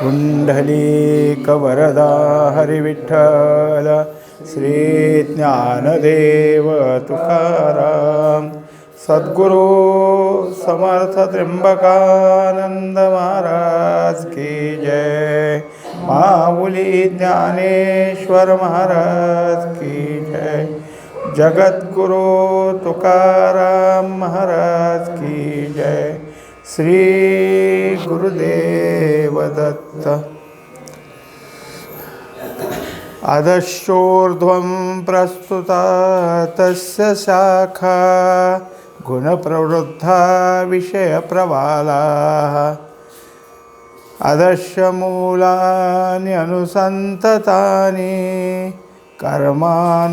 पुंडलीकवरदा हरिविठ्ठल श्री ज्ञानदेव तुकाराम सद्गुरु समर्थ त्र्यंबकानंद महाराज की जय। माऊली ज्ञानेश्वर महाराज की जय। जगद्गुरु तुकाराम महाराज की जय। श्री गुरुदेव दत्त। अधश्चोर्ध्वं प्रस्तुता तस्य शाखा गुणप्रवृद्धा विषयप्रवालाः अधश्च मूलानि अनुसन्ततानि कर्मानुबंधीनि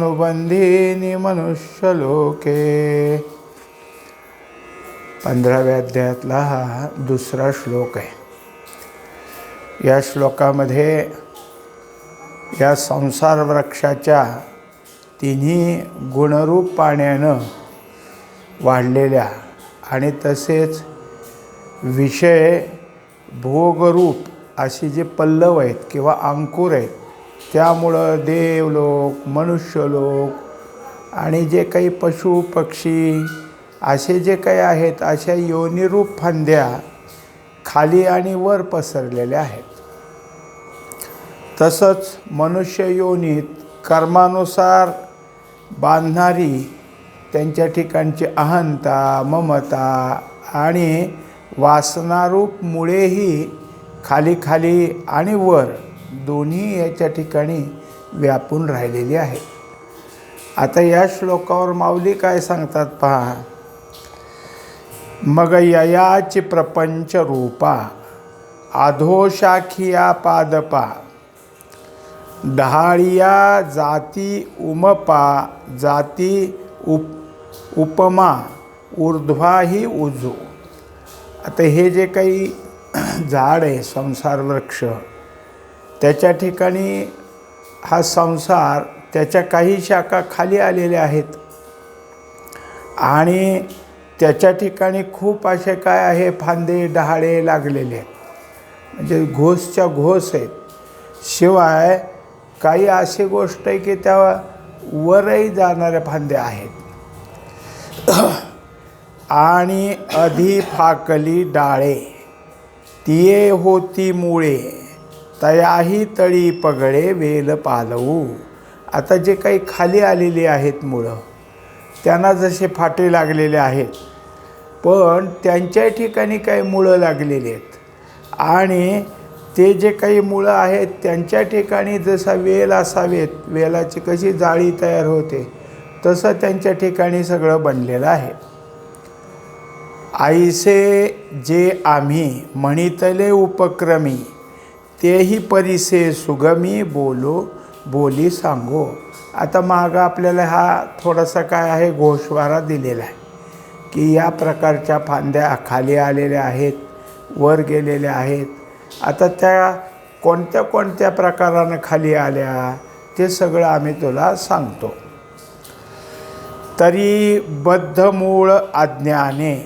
मनुष्यलोके। 15व्या अध्यायातला हा दुसरा श्लोक आहे। या श्लोकामध्ये या संसार वृक्षाच्या तिन्ही गुणरूप पाण्यानं वाढलेल्या आणि तसेच विषय भोगरूप अशी जे पल्लव आहेत किंवा अंकुर आहेत, त्यामुळं देवलोक, मनुष्यलोक आणि जे काही पशु पक्षी असे जे काही आहेत, अशा योनिरूप फांद्या खाली आणि वर पसरलेल्या आहेत। तसंच मनुष्य योनीत कर्मानुसार बांधणारी त्यांच्या ठिकाणची अहंता, ममता आणि वासनारूप मुळेही खाली खाली आणि वर दोन्ही याच्या ठिकाणी व्यापून राहिलेली आहे। आता या श्लोकावर माऊली काय सांगतात पहा। मग ययाची प्रपंच रूपा अधोशाखिया पादपा डहाळिया जाती उमपा जाती उपमा ऊर्ध्वाही उजो। आता हे जे काही झाड आहे संसार वृक्ष, त्याच्या ठिकाणी हा संसार त्याच्या काही शाखा खाली आलेल्या आहेत आणि त्याच्या ठिकाणी खूप असे काय आहे फांदे डहाळे लागलेले आहेत, म्हणजे घोसच्या घोस आहेत। शिवाय काही अशी गोष्ट आहे की त्या वरही जाणाऱ्या फांद्या आहेत आणि अधि फाकली डाळे तिये होती मुळे तयाही तळी पगळे वेल पालवू। आता जे काही खाली आलेली आहेत मुळं, त्यांना जसे फाटे लागलेले आहेत, पण त्यांच्या ठिकाणी काही मुळं लागलेली आहेत आणि ते जे काही मुळं आहेत त्यांच्या ठिकाणी जसा वेल असावेत, वेलाची कशी जाळी तयार होते तसं त्यांच्या ठिकाणी सगळं बनलेलं आहे। आईसे जे आम्ही म्हणितले उपक्रमी तेही परिसे सुगमी बोलो बोली सांगो। आता मागं आपल्याला हा थोडासा काय आहे गोषवारा दिलेला आहे की या प्रकारच्या फांद्या खाली आलेल्या आहेत, वर गेलेल्या आहेत। आता त्या कोणत्या कोणत्या प्रकारानं खाली आल्या ते सगळं आम्ही तुला सांगतो। तरी बद्धमूळ अज्ञाने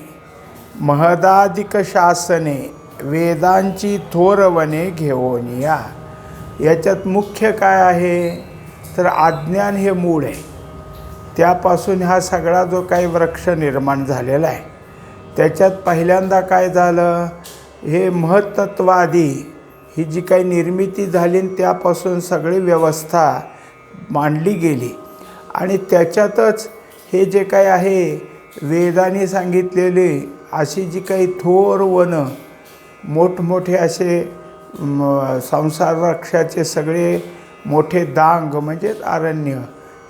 महदाधिक शासने वेदांची थोरवणे घेऊन या। याच्यात मुख्य काय आहे तर अज्ञान हे मूळ आहे, त्यापासून हा सगळा जो काही वृक्ष निर्माण झालेला आहे। त्याच्यात पहिल्यांदा काय झालं, हे महत्त्ववादी ही जी काही निर्मिती झाली त्यापासून सगळी व्यवस्था मांडली गेली आणि त्याच्यातच हे जे काही आहे वेदांनी सांगितलेले अशी जी काही थोर वनं, मोठमोठे असे संसार वृक्षाचे सगळे मोठे दांग म्हणजे अरण्य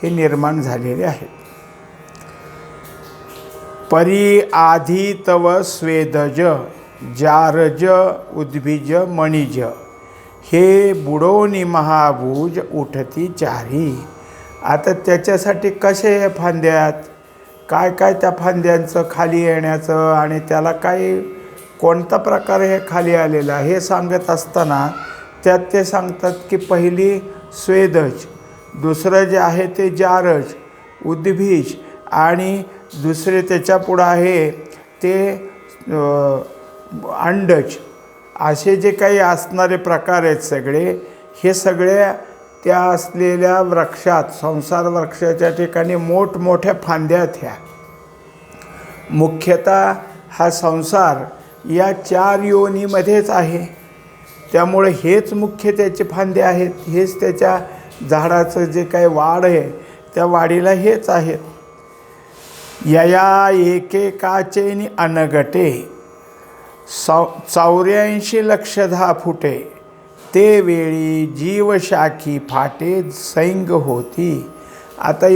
हे निर्माण झालेले आहेत। परी आधी तव स्वेदज जारज उद्भिज मणिज हे बुडोनी महाभुज उठती चारी। आता त्याच्यासाठी कसे हे फांद्यात काय काय त्या फांद्यांचं खाली येण्याचं आणि त्याला काय कोणता प्रकार हे खाली आलेला हे सांगत असताना त्यात ते सांगतात की पहिली स्वेदज, दुसरं जे आहे ते जारज उद्भिज आणि दुसरे त्याच्या पुढं आहे ते अंडज असे जे काही असणारे प्रकार आहेत सगळे, हे सगळ्या त्या असलेल्या वृक्षात, संसार वृक्षाच्या ठिकाणी मोठमोठ्या फांद्या आहेत. ह्या मुख्यतः हा संसार या 4 योनीमध्येच आहे. त्यामुळे हेच मुख्य त्याचे फांदे आहेत. हेच त्याच्या झाडाचं जे काही वाढ आहे त्या वाढीला हेच आहेत. यया एकेकाचेनी अनगटे 84 लक्षधा फुटे ते वेळी जीवशाखी फाटे सैंग होती. आता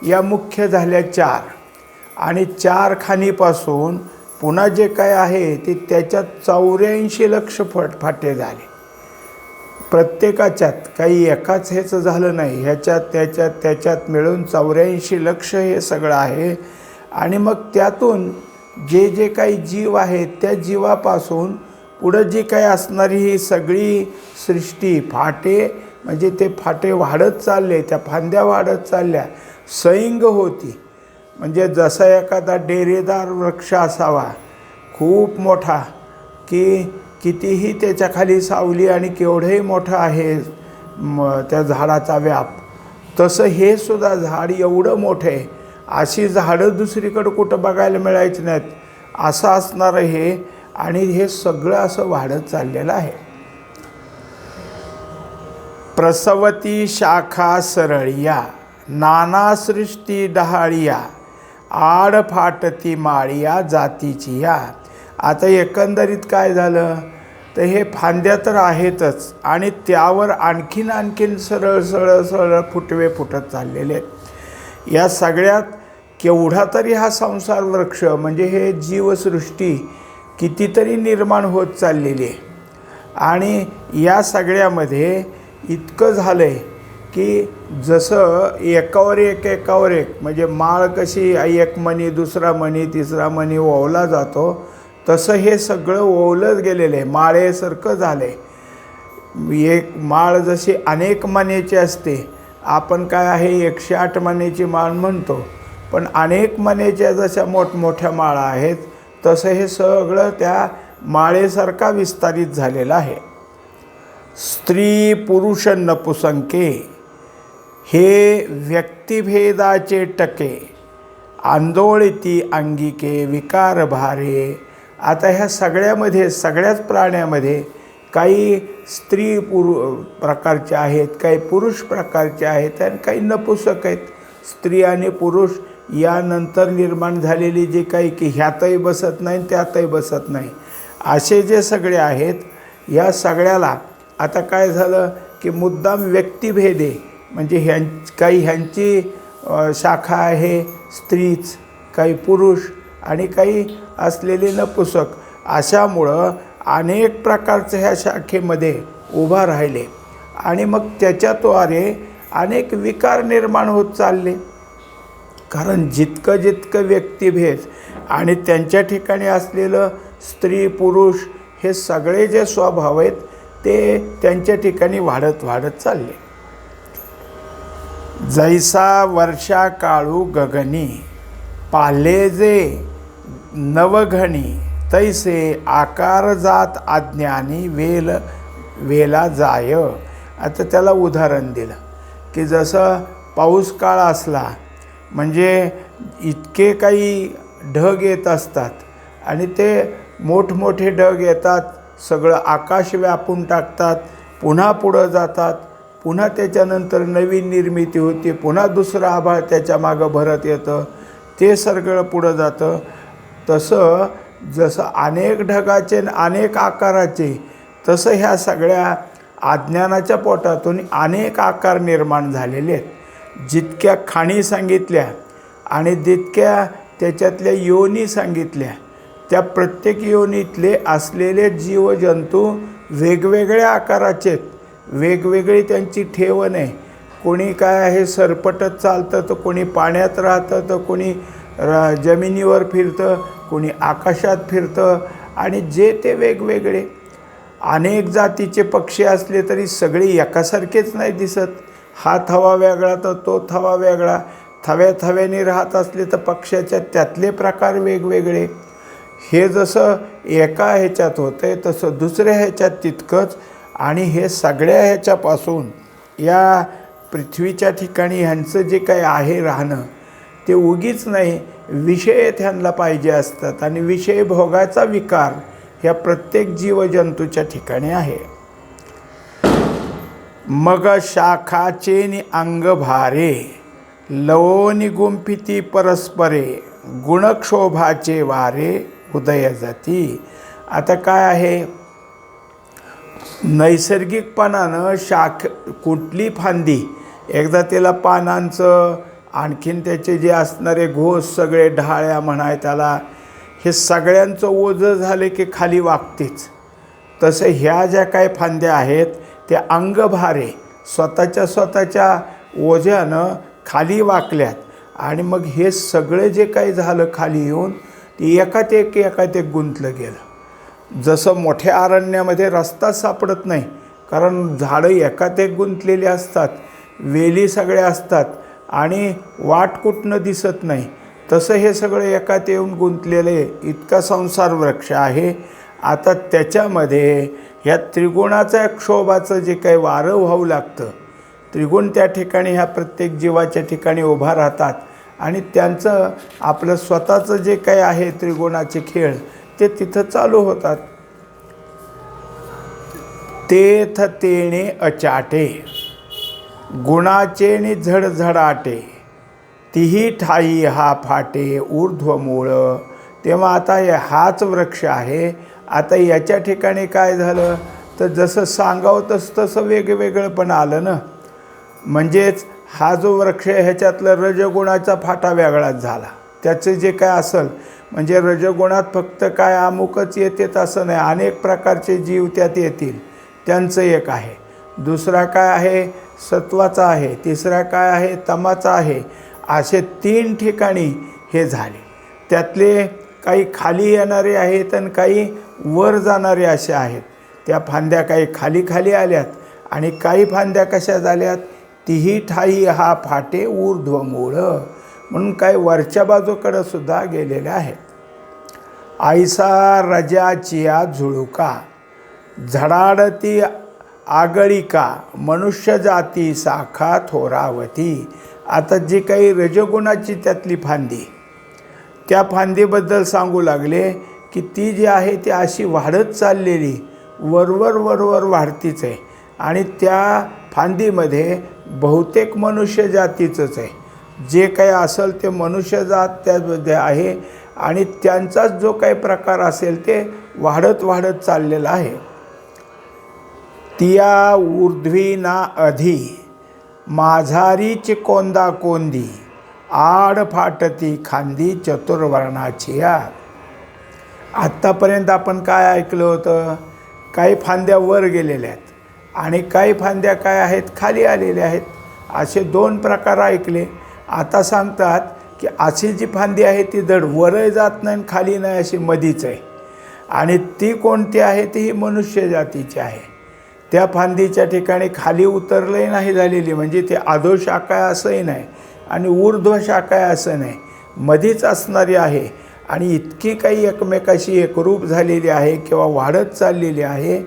या मुख्य झाल्या 4 आणि 4 खाणीपासून पुन्हा जे काय आहे ते त्याच्यात 84 लक्ष फाटे झाले. प्रत्येकाच्यात काही एकाच ह्याचं झालं नाही, ह्याच्यात त्याच्यात मिळून 84 लक्ष हे सगळं आहे. आणि मग त्यातून जे जे काही जीव आहेत त्या जीवापासून पुढं जी काही असणारी ही सगळी सृष्टी फाटे, म्हणजे ते फाटे वाढत चालले, त्या फांद्या वाढत चालल्या. सैंग होती म्हणजे जसा एखादा डेरेदार वृक्ष असावा खूप मोठा, की कितीही त्याच्याखाली सावली आणि केवढंही मोठं आहे त्या झाडाचा व्याप, तसं हे सुद्धा झाड एवढं मोठं आहे. अशी झाडं दुसरीकडं कुठं बघायला मिळायची नाहीत, असं असणारं हे. आणि हे सगळं असं वाढत चाललेलं आहे. प्रसवती शाखा सरळिया नाना सृष्टी डहाळिया आड फाटती माळिया जातीची या. आता एकंदरीत काय झालं तर हे फांद्या तर आहेतच आणि त्यावर आणखीन सरळ सरळ सरळ फुटवे फुटत चाललेले आहेत. या सगळ्यात केवढा तरी हा संसार वृक्ष म्हणजे हे जीवसृष्टी कितीतरी निर्माण होत चाललेली आहे. आणि या सगळ्यामध्ये इतकं झालं आहे की जसं एकावर एक म्हणजे माळ कशी एक मणी दुसरा मणी तिसरा मणी ओवला जातो, तसं हे सगळं ओवलंच गेलेलं आहे, माळेसारखं झालं आहे. एक माळ जशी अनेक मण्याची असते, आपण काय आहे 108 मण्याची माळ म्हणतो, पण अनेक मण्याच्या जशा मोठमोठ्या माळा आहेत तसं हे सगळं त्या माळेसारखा विस्तारित झालेलं आहे. स्त्री पुरुष नपुसंके हे व्यक्तिभेदाचे टके आंदोळिती अंगिके विकार भारे. आता ह्या सगळ्यामध्ये सगळ्याच प्राण्यामध्ये काही स्त्री प्रकारचे आहेत, काही पुरुष प्रकारचे आहेत आणि काही नपुसक आहेत. स्त्री आणि पुरुष यानंतर निर्माण झालेली जे काही की ह्यातही बसत नाही त्यातही बसत नाही असे जे सगळे आहेत, या सगळ्याला आता काय झालं की मुद्दाम व्यक्तिभेदे म्हणजे काही ह्यांची शाखा आहे स्त्रीच, काही पुरुष आणि काही असलेले नपुसक, अशामुळं अनेक प्रकारचे ह्या शाखेमध्ये उभा राहिले आणि मग त्याच्याद्वारे अनेक विकार निर्माण होत चालले. कारण जितकं व्यक्तिभेद आणि त्यांच्या ठिकाणी असलेलं स्त्री पुरुष हे सगळे जे स्वभाव आहेत ते त्यांच्या ठिकाणी वाढत चालले. जैसा वर्षा काळू गगनी पाले जे नवघणी तैसे आकार जात अज्ञानी वेला जाय. आता त्याला उदाहरण दिलं की जसं पाऊस काळ असला म्हणजे इतके काही ढग येत असतात आणि ते मोठमोठे ढग येतात, सगळं आकाश व्यापून टाकतात, पुन्हा पुढं जातात, पुन्हा त्याच्यानंतर नवीन निर्मिती होते, पुन्हा दुसरं आभाळ त्याच्या मागं भरत येतं, ते सगळं पुढं जातं. तसं जसं अनेक ढगाचे अनेक आकाराचे, तसं ह्या सगळ्या अज्ञानाच्या पोटातून अनेक आकार निर्माण झालेले आहेत. जितक्या खाणी सांगितल्या आणि जितक्या त्याच्यातल्या योनी सांगितल्या, त्या प्रत्येक योनीतले असलेले जीवजंतू वेगवेगळ्या आकाराचे आहेत, वेगवेगळी त्यांची ठेवण आहे. कोणी काय आहे सरपटत चालतं, तर कोणी पाण्यात राहतं, तर कोणी जमिनीवर फिरतं, कोणी आकाशात फिरतं आणि जे ते वेगवेगळे. अनेक जातीचे पक्षी असले तरी सगळे एकासारखेच नाही दिसत. हा थवा वेगळा तर तो थवा वेगळा, थव्याने राहत असले तर पक्ष्याच्या त्यातले प्रकार वेगवेगळे. हे जसं एका ह्याच्यात होतं आहे तसं दुसऱ्या ह्याच्यात तितकंच. आणि हे सगळ्या ह्याच्यापासून या पृथ्वीच्या ठिकाणी ह्यांचं जे काही आहे राहणं ते उगीच नाही, विषय त्यांना पाहिजे असतात. आणि विषय भोगाचा विकार ह्या प्रत्येक जीवजंतूच्या ठिकाणी आहे. मग शाखाचे नि अंग भारे, लवोनी गुंफिती परस्परे, गुणक्षोभाचे वारे उदय जाती. आता काय आहे, नैसर्गिकपणानं कुठली फांदी एकदा त्याला पानांचं आणखीन त्याचे जे असणारे घोस सगळे ढाळ्या म्हणाय त्याला, हे सगळ्यांचं ओझं झालं की खाली वागतेच. तसं ह्या ज्या काही फांद्या आहेत त्या अंगभारे स्वतःच्या ओझ्यानं खाली वाकल्यात. आणि मग हे सगळं जे काही झालं खाली येऊन ते एकात एक गुंतलं गेलं. जसं मोठ्या अरण्यामध्ये रस्ता सापडत नाही, कारण झाडं एकात एक गुंतलेली असतात, वेली सगळ्या असतात आणि वाट कुठनं दिसत नाही, तसं हे सगळं एकात येऊन गुंतलेले इतका संसार वृक्ष आहे. आता त्याच्यामध्ये ह्या त्रिगुणाचा क्षोभाचं जे काही वारं व्हावं लागतं, त्रिगुण त्या ठिकाणी ह्या प्रत्येक जीवाच्या ठिकाणी उभा राहतात आणि त्यांचं आपलं स्वतःचं जे काही आहे त्रिगुणाचे खेळ ते तिथं चालू होतात. तेथ तेणे अचाटे, गुणाचे झडझडाटे, तिही ठाई हा फाटे ऊर्ध्वमूळ. तेव्हा आता हाच वृक्ष आहे. आता याच्या ठिकाणी काय झालं तर जसं सांगावं तसं वेगवेगळं पण आलं ना. म्हणजेच हा जो वृक्ष आहे ह्याच्यातलं रजगुणाचा फाटा वेगळाच झाला. त्याचं जे काय असेल म्हणजे रजगुणात फक्त काय अमुकच येतात असं नाही, अनेक प्रकारचे जीव त्यात येतील, त्यांचं एक आहे. दुसरा काय आहे सत्वाचा आहे, तिसरा काय आहे तमाचा आहे. असे 3 ठिकाणी हे झाले. त्यातले काही खाली येणारे आहेत आणि काही वर जाणारे असे आहेत. त्या फांद्या काही खाली आल्यात आणि काही फांद्या कशा झाल्यात, तिही ठाई हा फाटे ऊर्ध्वमूळ म्हणून काही वरच्या बाजूकडं सुद्धा गेलेल्या आहेत. आयसा रजाचिया झुळुका, झडाडती आगळिका, मनुष्य जाती साखा थोरावती. आता जी काही रजगुणाची त्यातली फांदी, त्या फांदीबद्दल सांगू लागले की ती जी आहे ती अशी वाढत चाललेली वरवर वाढतीच आहे. आणि त्या फांदीमध्ये बहुतेक मनुष्य जातीचंच आहे. जे काही असेल ते मनुष्य जात त्यामध्ये आहे आणि त्यांचाच जो काही प्रकार असेल ते वाढत चाललेला आहे. तिया ऊर्ध्वी ना अधी, माझारीची कोंदा कोंदी, आड फाटती खांदी चतुर्वर्णाची या. आत्तापर्यंत आपण काय ऐकलं होतं, काही फांद्या वर गेलेल्या आहेत आणि काही फांद्या काय आहेत खाली आलेल्या आहेत, असे 2 प्रकार ऐकले. आता सांगतात की अशी जी फांदी आहे ती धड वरही जात नाही खाली नाही, अशी मधीच आहे. आणि ती कोणती आहे ती ही मनुष्य जातीची आहे. त्या फांदीच्या ठिकाणी खाली उतरलंही नाही झालेली, म्हणजे ते अधोशाखा आहे असंही नाही आणि ऊर्ध्व शाखा आहे असं नाही, मधीच असणारी आहे. आणि इतकी काही एकमेकाशी एकरूप झालेली आहे किंवा वाढत चाललेली आहे.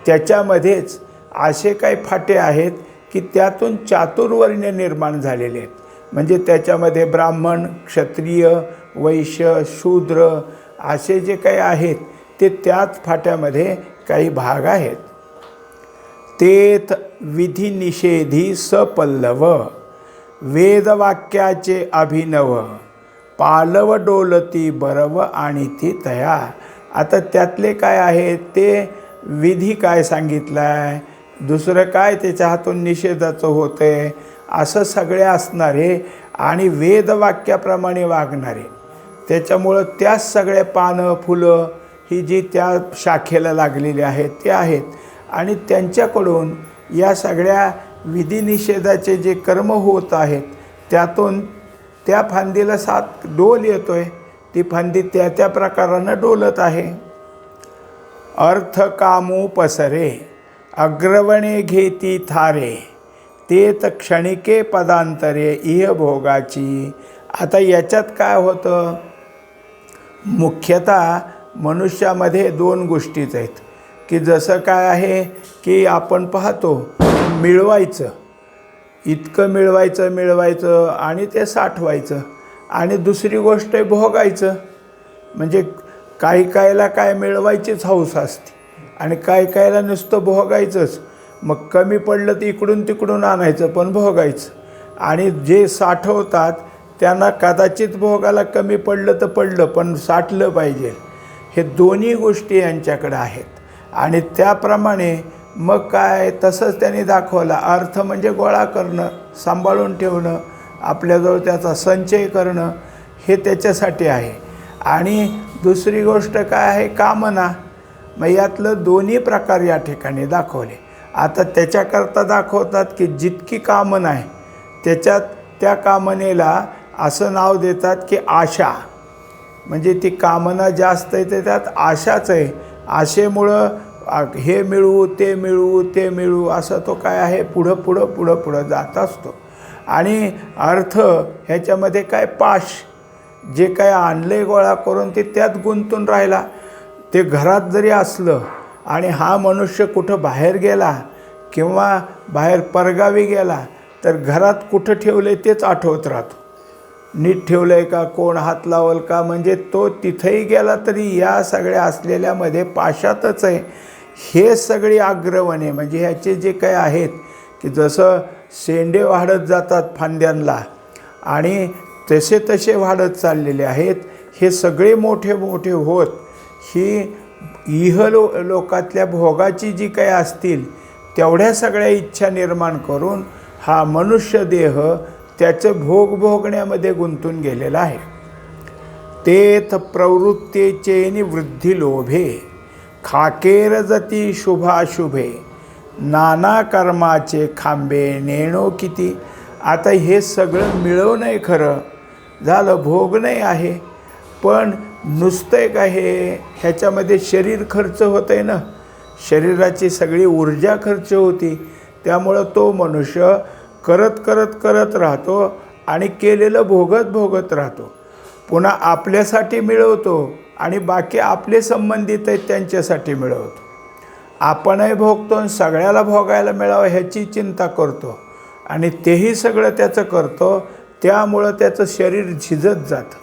त्याच्यामध्येच असे काही फाटे आहेत की त्यातून चातुर्वर्ण्य निर्माण झालेले आहेत. म्हणजे त्याच्यामध्ये ब्राह्मण, क्षत्रिय, वैश्य, शूद्र असे जे काही आहेत ते त्याच फाट्यामध्ये काही भाग आहेत. तेथ विधी निषेधी सपल्लव, वेदवाक्याचे अभिनव, पालव डोलती बरव आणि ती तया. आता त्यातले काय आहे ते विधी काय सांगितलं आहे, दुसरं काय त्याच्या हातून निषेधाचं होतं आहे, असं सगळे असणारे आणि वेदवाक्याप्रमाणे वागणारे. त्याच्यामुळं त्याच सगळ्या पानं फुलं ही जी त्या शाखेला लागलेली आहेत ते आहेत. आणि त्यांच्याकडून या सगळ्या विधिनिषेधाचे जे कर्म होत आहेत त्यातून त्या फांदीला 7 डोल येतो आहे. ती फांदी त्या प्रकारानं डोलत आहे. अर्थ कामू पसरे, अग्रवणे घेती थारे, तेत क्षणिके पदांतरे इह भोगाची. आता याच्यात काय होतं, मुख्यतः मनुष्यामध्ये दोन गोष्टीच आहेत की जसं काय आहे की आपण पाहतो मिळवायचं, इतकं मिळवायचं आणि ते साठवायचं, आणि दुसरी गोष्ट आहे भोगायचं. म्हणजे काही कायला काय मिळवायचीच हौस असते आणि काही कायला नुसतं भोगायचंच. मग कमी पडलं तर इकडून तिकडून आणायचं पण भोगायचं, आणि जे साठवतात त्यांना कदाचित भोगायला कमी पडलं तर पडलं पण साठलं पाहिजे. हे दोन्ही गोष्टी यांच्याकडे आहेत. आणि त्याप्रमाणे मग काय तसंच त्यांनी दाखवलं. अर्थ म्हणजे गोळा करणं, सांभाळून ठेवणं, आपल्याजवळ त्याचा संचय करणं, हे त्याच्यासाठी आहे. आणि दुसरी गोष्ट काय आहे, कामना. मग यातलं दोन्ही प्रकार या ठिकाणी दाखवले. आता त्याच्याकरता दाखवतात की जितकी कामना आहे त्याच्यात त्या कामनेला असं नाव देतात की आशा. म्हणजे ती कामना जास्त आहे तर त्यात आशाच आहे. आशेमुळं हे मिळवू ते मिळवू असं तो काय आहे पुढं जात असतो. आणि अर्थ ह्याच्यामध्ये काय पाश, जे काय आणले गोळा करून ते त्यात गुंतून राहिला. ते घरात जरी असलं आणि हा मनुष्य कुठं बाहेर गेला किंवा बाहेर परगावी गेला तर घरात कुठं ठेवले तेच आठवत राहतो. नीट ठेवलं आहे का, कोण हात लावल का, म्हणजे तो तिथंही गेला तरी या सगळ्या असलेल्यामध्ये पाशातच आहे. हे सगळी आग्रवणे म्हणजे ह्याचे जे काही आहेत की जसं शेंडे वाढत जातात फांद्यांना आणि तसे तसे वाढत चाललेले आहेत. हे सगळे मोठे मोठे होत ही लोकातल्या भोगाची जी काही असतील तेवढ्या सगळ्या इच्छा निर्माण करून हा मनुष्य देह त्याचं भोगण्यामध्ये गुंतून गेलेला आहे. तेथ प्रवृत्तीचे निवृद्धी लोभे खाकेर जती शुभाशुभे नाना कर्माचे खांबे नेणो किती. आता हे सगळं मिळवणं आहे खरं झालं, भोगणं आहे, पण नुसतं एक आहे ह्याच्यामध्ये शरीर खर्च होतं आहे ना, शरीराची सगळी ऊर्जा खर्च होती. त्यामुळं तो मनुष्य करत राहतो आणि केलेलं भोगत राहतो. पुन्हा आपल्यासाठी मिळवतो आणि बाकी आपले संबंधित आहेत त्यांच्यासाठी मिळवतो. आपणही भोगतो आणि सगळ्याला भोगायला मिळावं ह्याची चिंता करतो आणि तेही सगळं त्याचं करतो. त्यामुळं त्याचं शरीर झिजत जातं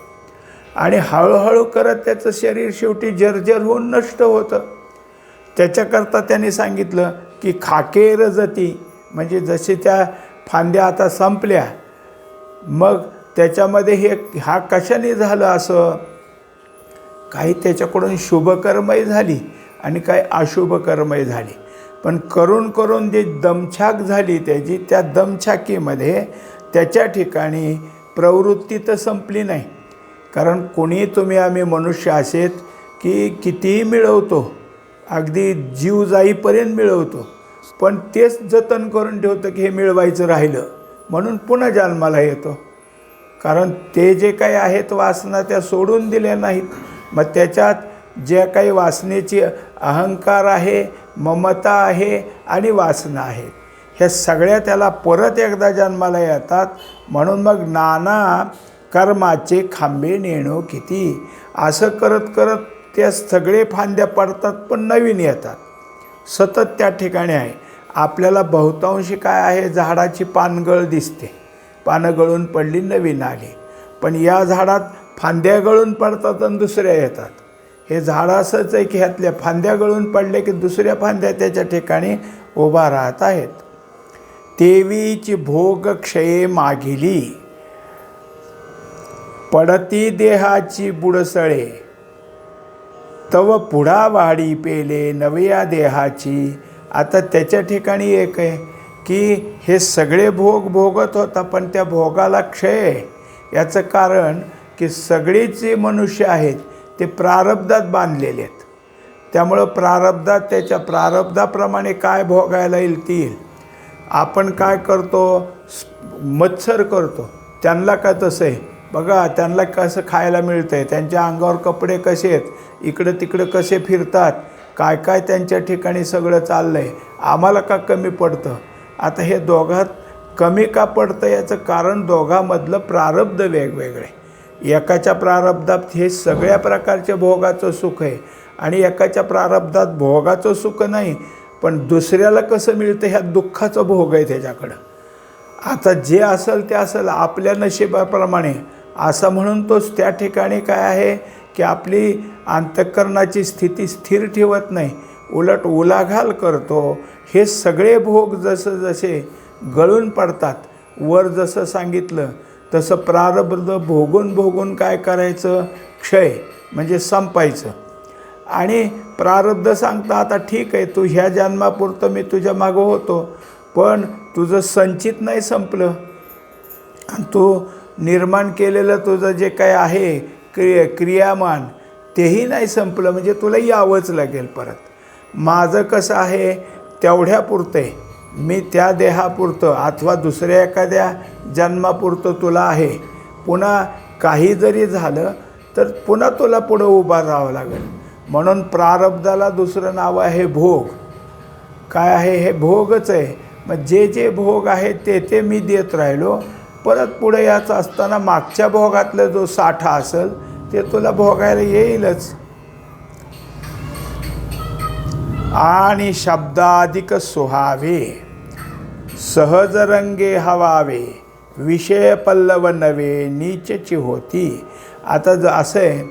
आणि हळूहळू करत त्याचं शरीर शेवटी जर्जर होऊन नष्ट होतं. त्याच्याकरता त्यांनी सांगितलं की खाकेर जती, म्हणजे जसे त्या फांद्या आता संपल्या मग त्याच्यामध्ये हा कशाने झालं, असं काही त्याच्याकडून शुभकर्मही झाली आणि काही अशुभकर्मही झाली. पण करून जे दमछाक झाली त्याची, त्या दमछाकीमध्ये त्याच्या ठिकाणी प्रवृत्ती तर संपली नाही. कारण कोणी तुम्ही आम्ही मनुष्य असेत की कितीही मिळवतो, अगदी जीव जाईपर्यंत मिळवतो, पण तेच जतन करून ठेवतं की हे मिळवायचं राहिलं म्हणून पुन्हा जन्माला येतो. कारण ते जे काही आहेत वासना त्या सोडून दिल्या नाहीत. मग त्याच्यात ज्या काही वासनेची अहंकार आहे, ममता आहे आणि वासना आहे, ह्या सगळ्या त्याला परत एकदा जन्माला येतात. म्हणून मग नाना कर्माचे खांबे नेणो किती, असं करत त्या सगळे फांद्या पडतात पण नवीन येतात. सतत त्या ठिकाणी आहे. आपल्याला बहुतांशी काय आहे, झाडाची पानगळ दिसते, पानं गळून पडली नवीन आली, पण या झाडात फांद्या गळून पडतात आणि दुसऱ्या येतात. हे झाड असंच आहे की ह्यातल्या फांद्या गळून पडल्या की दुसऱ्या फांद्या त्याच्या ठिकाणी उभा राहत आहेत. तेवीची भोग क्षये मागिली पडती देहाची बुडसळे तव पुढा वाढी पेले नव्या देहाची. आता त्याच्या ठिकाणी एक आहे की हे सगळे भोगत होता पण त्या भोगाला क्षय. याचं कारण की सगळेच जे मनुष्य आहेत ते प्रारब्धात बांधलेले आहेत. त्यामुळं प्रारब्धात त्याच्या प्रारब्धाप्रमाणे काय भोगायला येईल. आपण काय करतो, मत्सर करतो, त्यांना का तसं आहे बघा, त्यांना कसं खायला मिळतं आहे, त्यांच्या अंगावर कपडे कसे आहेत, इकडं तिकडं कसे फिरतात, काय त्यांच्या ठिकाणी सगळं चाललं आहे, आम्हाला का कमी पडतं. आता हे दोघात कमी का पडतं याचं कारण दोघांमधलं प्रारब्ध वेगवेगळे. एकाच्या प्रारब्धात हे सगळ्या प्रकारच्या भोगाचं सुख आहे आणि एकाच्या प्रारब्धात भोगाचं सुख नाही, पण दुसऱ्याला कसं मिळतं ह्या दुःखाचं भोग आहे त्याच्याकडं. आता जे असेल ते असेल आपल्या नशिबाप्रमाणे असं म्हणून तोच त्या ठिकाणी काय आहे की आपली अंतःकरणाची स्थिती स्थिर ठेवत नाही, उलट उलाढाल करतो. हे सगळे भोग जसं जसे गळून पडतात, वर जसं सांगितलं तसं प्रारब्ध भोगून भोगून काय करायचं, क्षय म्हणजे संपायचं. आणि प्रारब्ध सांगता आता ठीक आहे तू ह्या जन्मापुरतं मी तुझ्या मागं होतो, पण तुझं संचित नाही संपलं आणि तू निर्माण केलेलं तुझं जे काय आहे क्रियामान तेही नाही संपलं, म्हणजे तुला यावंच लागेल परत. माझं कसं आहे तेवढ्यापुरतं आहे, मी त्या देहापुरतं अथवा दुसऱ्या एखाद्या जन्मापुरतं तुला आहे. पुन्हा काही जरी झालं तर पुन्हा तुला पुढं उभा राहावं लागेल. म्हणून प्रारब्धाला दुसरं नाव आहे भोग. काय आहे हे भोगच आहे. मग जे जे भोग आहेत ते मी देत राहिलो, परत पुढे याचं असताना मागच्या भोगातला जो साठा असेल ते तुला भोगायला येईलच. आणि शब्दाधिक सुहावे सहज रंगे हवावे विषय पल्लव नवे नीचची होती. आता असं आहे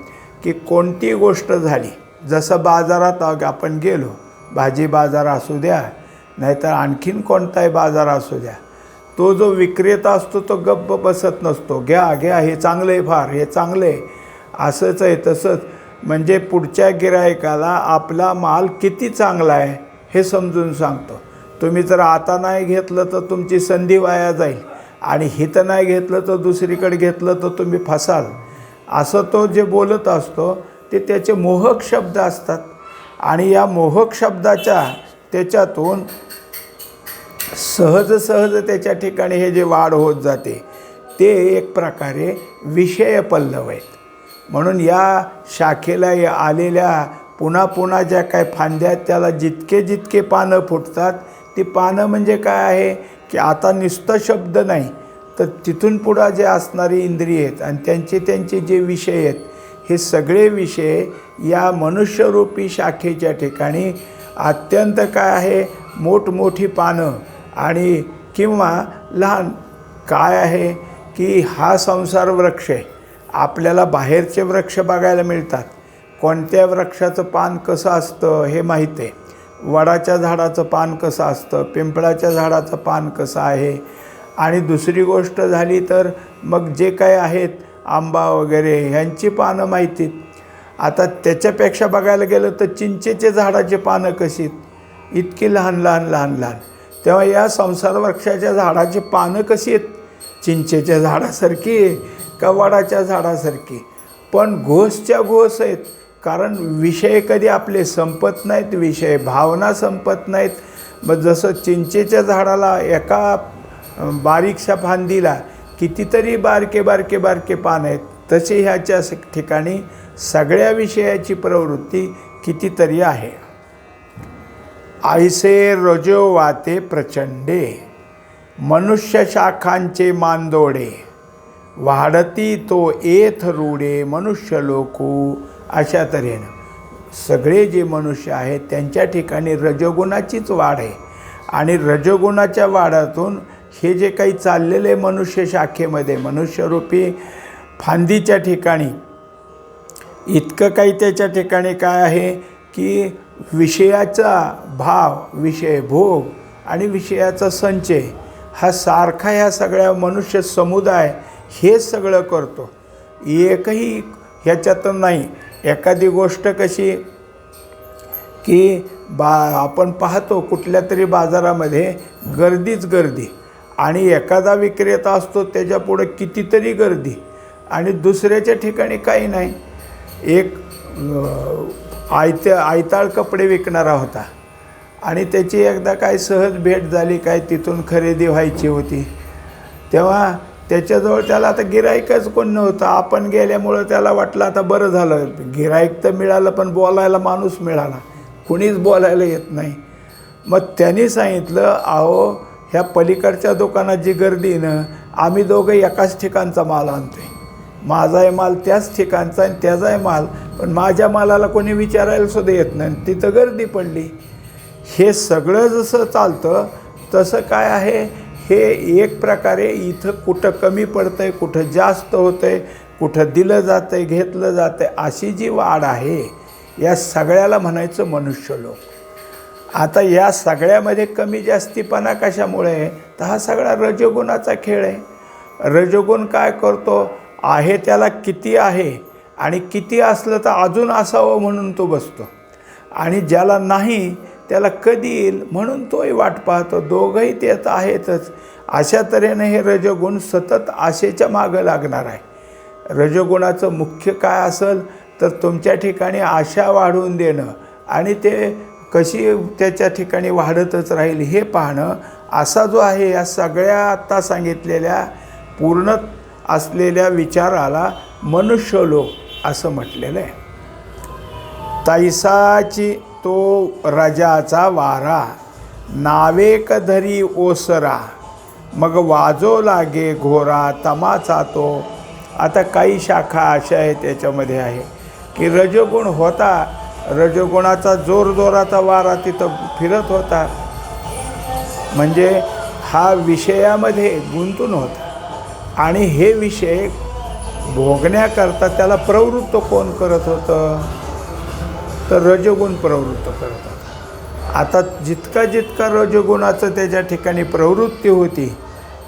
की कोणती गोष्ट झाली, जसं बाजारात आपण गेलो, भाजी बाजार असू द्या नाहीतर आणखीन कोणताही बाजार असू द्या, तो जो विक्रेता असतो तो गप्प बसत नसतो. घ्या घ्या हे चांगलं आहे, फार हे चांगलं आहे. असंच आहे तसंच म्हणजे पुढच्या गिरायकाला आपला माल किती चांगला आहे हे समजून सांगतो. तुम्ही जर आता नाही घेतलं तर तुमची संधी वाया जाईल आणि हिथं नाही घेतलं तर दुसरीकडे घेतलं तर तुम्ही फसाल. असं तो जे बोलत असतो ते त्याचे मोहक शब्द असतात आणि या मोहक शब्दाच्या त्याच्यातून सहज सहज त्याच्या ठिकाणी हे जे वाढ होत जाते ते एक प्रकारे विषय पल्लव आहेत. म्हणून या शाखेला आलेल्या पुन्हा पुन्हा ज्या काय फांद्या आहेत त्याला जितके जितके पानं फुटतात, ती पानं म्हणजे काय आहे की आता नुसतं शब्द नाही तर तिथून पुढं जे असणारी इंद्रिय आहेत आणि त्यांचे जे विषय आहेत हे सगळे विषय या मनुष्यरूपी शाखेच्या ठिकाणी अत्यंत काय आहे मोठमोठी पानं आणि किंवा लहान काय आहे की हा संसार वृक्ष आहे. आपल्याला बाहेरचे वृक्ष बघायला मिळतात, कोणत्या वृक्षाचं पान कसं असतं हे माहीत आहे, वडाच्या झाडाचं पान कसं असतं, पिंपळाच्या झाडाचं पान कसं आहे. आणि दुसरी गोष्ट झाली तर मग जे काय आहेत आंबा वगैरे ह्यांची पानं माहितीत. आता त्याच्यापेक्षा बघायला गेलं तर चिंचेचे झाडाचे पानं कशी इतकी लहान लहान लहान लहान. तेव्हा या संसार वृक्षाच्या झाडाची पानं कशी आहेत, चिंचेच्या झाडासारखी का वडाच्या झाडासारखी, पण घोसच्या घोस आहेत. कारण विषय कधी आपले संपत नाहीत, विषय भावना संपत नाहीत. मग जसं चिंचेच्या झाडाला एका बारीकशा फांदीला कितीतरी बारके बारके बारके पान आहेत, तसे ह्याच्या ठिकाणी सगळ्या विषयाची प्रवृत्ती कितीतरी आहे. ऐसे रजो वाते प्रचंडे मनुष्य शाखांचे मांदोडे वाढती तो एथ रूढे मनुष्य लोकू. अशा तऱ्हेनं सगळे जे मनुष्य आहेत त्यांच्या ठिकाणी रजोगुणाचीच वाढ आहे आणि रजोगुणाच्या वाढातून हे जे काही चाललेले मनुष्य शाखेमध्ये मनुष्यरूपी फांदीच्या ठिकाणी इतकं काही त्याच्या ठिकाणी काय आहे की विषयाचा भाव, विषय भोग आणि विषयाचा संचय हा सारखा ह्या सगळ्या मनुष्य समुदाय हे सगळं करतो. एकही ह्याच्यातून नाही. एखादी गोष्ट कशी की आपण पाहतो कुठल्या तरी बाजारामध्ये गर्दीच गर्दी आणि एखादा विक्रेता असतो त्याच्यापुढं कितीतरी गर्दी आणि दुसऱ्याच्या ठिकाणी काही नाही. एक आयताळ कपडे विकणारा होता आणि त्याची एकदा काय सहज भेट झाली, काय तिथून खरेदी व्हायची होती. तेव्हा त्याच्याजवळ त्याला आता गिऱ्हाईकच कोण नव्हतं. आपण गेल्यामुळं त्याला वाटलं आता बरं झालं, गिऱ्हाईक तर मिळालं पण बोलायला माणूस मिळाला, कुणीच बोलायला येत नाही. मग त्यांनी सांगितलं, अहो ह्या पलीकडच्या दुकानात जी गर्दी ना, आम्ही दोघं एकाच ठिकाणचा माल आणतो आहे, माझाही माल त्याच ठिकाणचा आणि त्याचाही माल, पण माझ्या मालाला कोणी विचारायला सुद्धा येत नाही, तिथं गर्दी पडली. हे सगळं जसं चालतं तसं काय आहे, हे एक प्रकारे इथं कुठं कमी पडतं आहे, कुठं जास्त होतं आहे, कुठं दिलं जातं आहे, घेतलं जातं आहे, अशी जी वाढ आहे या सगळ्याला म्हणायचं मनुष्यलोक. आता या सगळ्यामध्ये कमी जास्तीपणा कशामुळे, तर हा सगळा रजोगुणाचा खेळ आहे. रजोगुण काय करतो, आहे त्याला किती आहे आणि किती असलं तर अजून असावं म्हणून तो बसतो, आणि ज्याला नाही त्याला कधी येईल म्हणून तोही वाट पाहतो. दोघंही त्यात आहेतच. अशा तऱ्हेने हे रजोगुण सतत आशेच्या मागं लागणार आहे. रजोगुणाचं मुख्य काय असेल तर तुमच्या ठिकाणी आशा वाढवून देणं आणि ते कशी त्याच्या ठिकाणी वाढतच राहील हे पाहणं. असा जो आहे या सगळ्या आत्ता सांगितलेल्या पूर्ण असलेल्या विचाराला मनुष्यलोक असं म्हटलेलं आहे. तैसाची तो रजाचा वारा, नावेक धरी ओसरा, मग वाजो लागे घोरा तमाचा तो. आता काही शाखा अशा आहेत त्याच्यामध्ये आहे की रजोगुण होता, रजोगुणाचा जोरजोराचा वारा तिथं फिरत होता, म्हणजे हा विषयामध्ये गुंतून होता, आणि हे विषय भोगण्याकरता त्याला प्रवृत्त कोण करत होतं, तर रजोगुण प्रवृत्त करत होता. आता जितका जितका रजोगुणाचं त्याच्या ठिकाणी प्रवृत्ती होती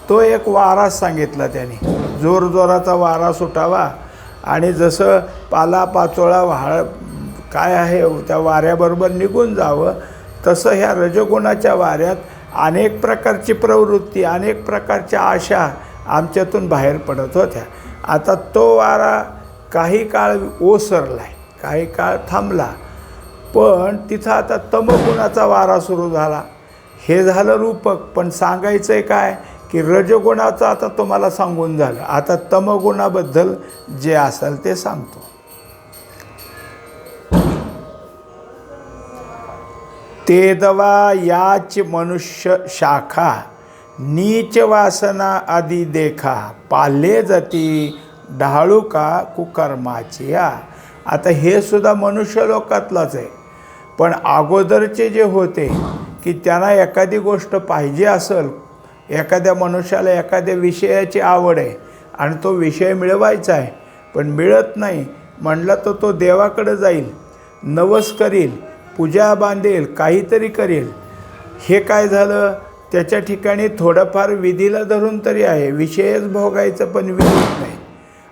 तो एक वारा सांगितला त्याने, जोरजोराचा वारा सुटावा आणि जसं पालापाचोळा काय आहे त्या वाऱ्याबरोबर निघून जावं, तसं ह्या रजोगुणाच्या वाऱ्यात अनेक प्रकारची प्रवृत्ती, अनेक प्रकारच्या आशा आमच्यातून बाहेर पडत होत्या. आता तो वारा काही काळ ओसरला आहे, काही काळ थांबला, पण तिथं आता तमगुणाचा वारा सुरू झाला. हे झालं रूपक. पण सांगायचं आहे काय की रजोगुणाचं आता तुम्हाला सांगून झालं, आता तमगुणाबद्दल जे असेल ते सांगतो. ते दवा याच मनुष्य शाखा, नीच वासना आदी देखा, पाले जाती ढाळूका कुकर्माची. आता हे सुद्धा मनुष्य लोकातलाच आहे. पण अगोदरचे जे होते की त्यांना एखादी गोष्ट पाहिजे असेल, एखाद्या मनुष्याला एखाद्या विषयाची आवड आहे आणि तो विषय मिळवायचा आहे पण मिळत नाही म्हटलं तर तो देवाकडे जाईल, नवस करील, पूजा बांधेल, काहीतरी करेल. हे काय झालं, त्याच्या ठिकाणी थोडंफार विधीला धरून तरी आहे, विषयच भोगायचं पण विधीच नाही.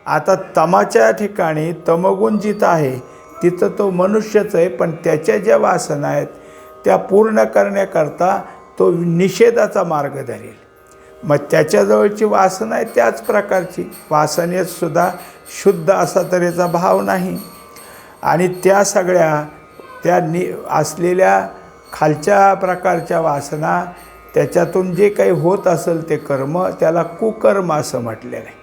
आता तमाच्या ठिकाणी तमगुण जिथं आहे तिथं तो मनुष्यच आहे, पण त्याच्या ज्या वासना आहेत त्या पूर्ण करण्याकरता तो निषेधाचा मार्ग धरेल. मग त्याच्याजवळची वासना आहे त्याच प्रकारची, वासनेत सुद्धा शुद्ध असा तऱ्हेचा भाव नाही, आणि त्या सगळ्या त्या असलेल्या खालच्या प्रकारच्या वासना, त्याच्यातून जे काही होत असेल ते कर्म, त्याला कुकर्म असं म्हटलेलं आहे.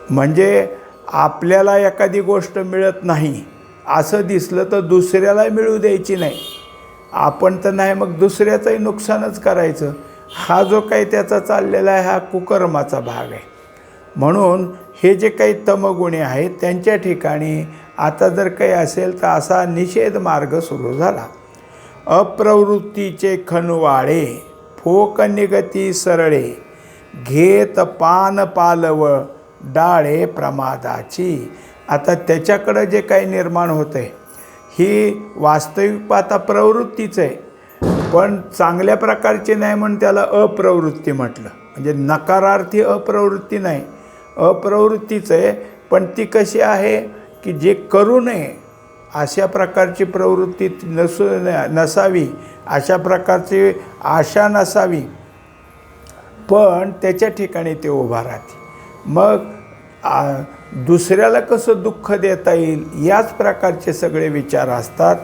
म्हणजे आपल्याला एखादी गोष्ट मिळत नाही असं दिसलं तर दुसऱ्याला मिळू द्यायची नाही, आपण तर नाही मग दुसऱ्याचंही नुकसानच करायचं. हा जो काही त्याचा चाललेला आहे हा कुकर्माचा भाग आहे. म्हणून हे जे काही तमगुणे आहेत त्यांच्या ठिकाणी आता जर काही असेल तर असा निषेध मार्ग सुरू झाला. अप्रवृत्तीचे खनवाळे, फोक निगती सरळे, घेत पान पालव डाळे प्रमादाची. आता त्याच्याकडं जे काही निर्माण होतं आहे ही वास्तविक पाहता प्रवृत्तीच आहे, पण चांगल्या प्रकारची नाही म्हणून त्याला अप्रवृत्ती म्हटलं. म्हणजे नकारार्थी अप्रवृत्ती नाही, अप्रवृत्तीच आहे, पण ती कशी आहे की जे करू नये अशा प्रकारची प्रवृत्ती नसावी, अशा प्रकारची आशा नसावी, पण त्याच्या ठिकाणी ते उभा राहते. मग दुसऱ्याला कसं दुःख देता येईल याच प्रकारचे सगळे विचार असतात.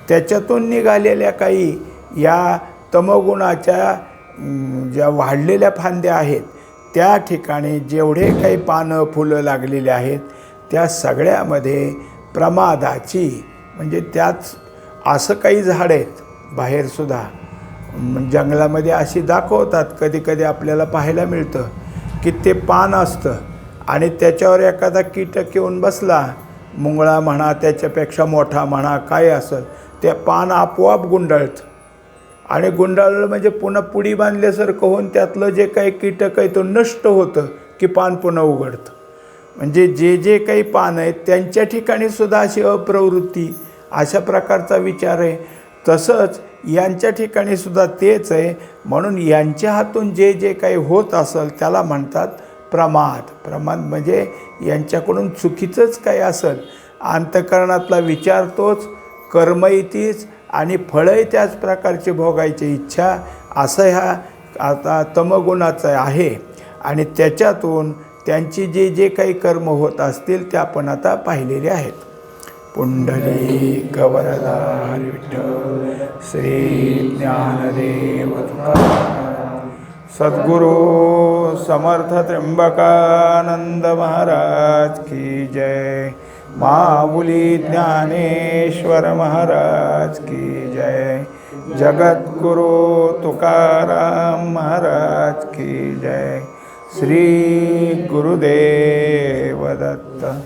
त्याच्यातून निघालेल्या काही या तमगुणाच्या ज्या वाढलेल्या फांद्या आहेत त्या ठिकाणी जेवढे काही पानं फुलं लागलेले आहेत त्या सगळ्यामध्ये प्रमादाची, म्हणजे त्याच असं काही झाडं आहेत बाहेरसुद्धा जंगलामध्ये अशी दाखवतात, कधी कधी आपल्याला पाहायला मिळतं की ते पान असतं आणि त्याच्यावर एखादा कीटक येऊन बसला, मुंगळा म्हणा, त्याच्यापेक्षा मोठा म्हणा, काय असेल, ते पान आपोआप गुंडाळतं आणि गुंडाळलं म्हणजे पुन्हा पुडी बांधल्यासारखं होऊन त्यातलं जे काही कीटक आहे तो नष्ट होतं की पान पुन्हा उघडतं. म्हणजे जे जे काही पान आहेत त्यांच्या ठिकाणी सुद्धा अशी अप्रवृत्ती, अशा प्रकारचा विचार आहे. तसंच यांच्या ठिकाणी सुद्धा तेच आहे. म्हणून यांच्या हातून जे जे काही होत असेल त्याला म्हणतात प्रमाद. प्रमाद म्हणजे यांच्याकडून चुकीचंच काही असेल, अंतःकरणातला विचार तोच, कर्मही तीच आणि फळही त्याच प्रकारची भोगायची इच्छा, असं ह्या आता तमगुणाचं आहे. आणि त्याच्यातून त्यांची जे जे काही कर्म होत असतील ते आपण आता पाहिलेले आहेत. पुंडलिक वरदा हरी विठ्ठल श्री ज्ञानदेव तुकाराम सद्गुरु समर्थ त्र्यंबकानंद महाराज की जय. माऊली ज्ञानेश्वर महाराज की जय. जगद्गुरु तुकाराम महाराज की जय. श्री गुरुदेव दत्त.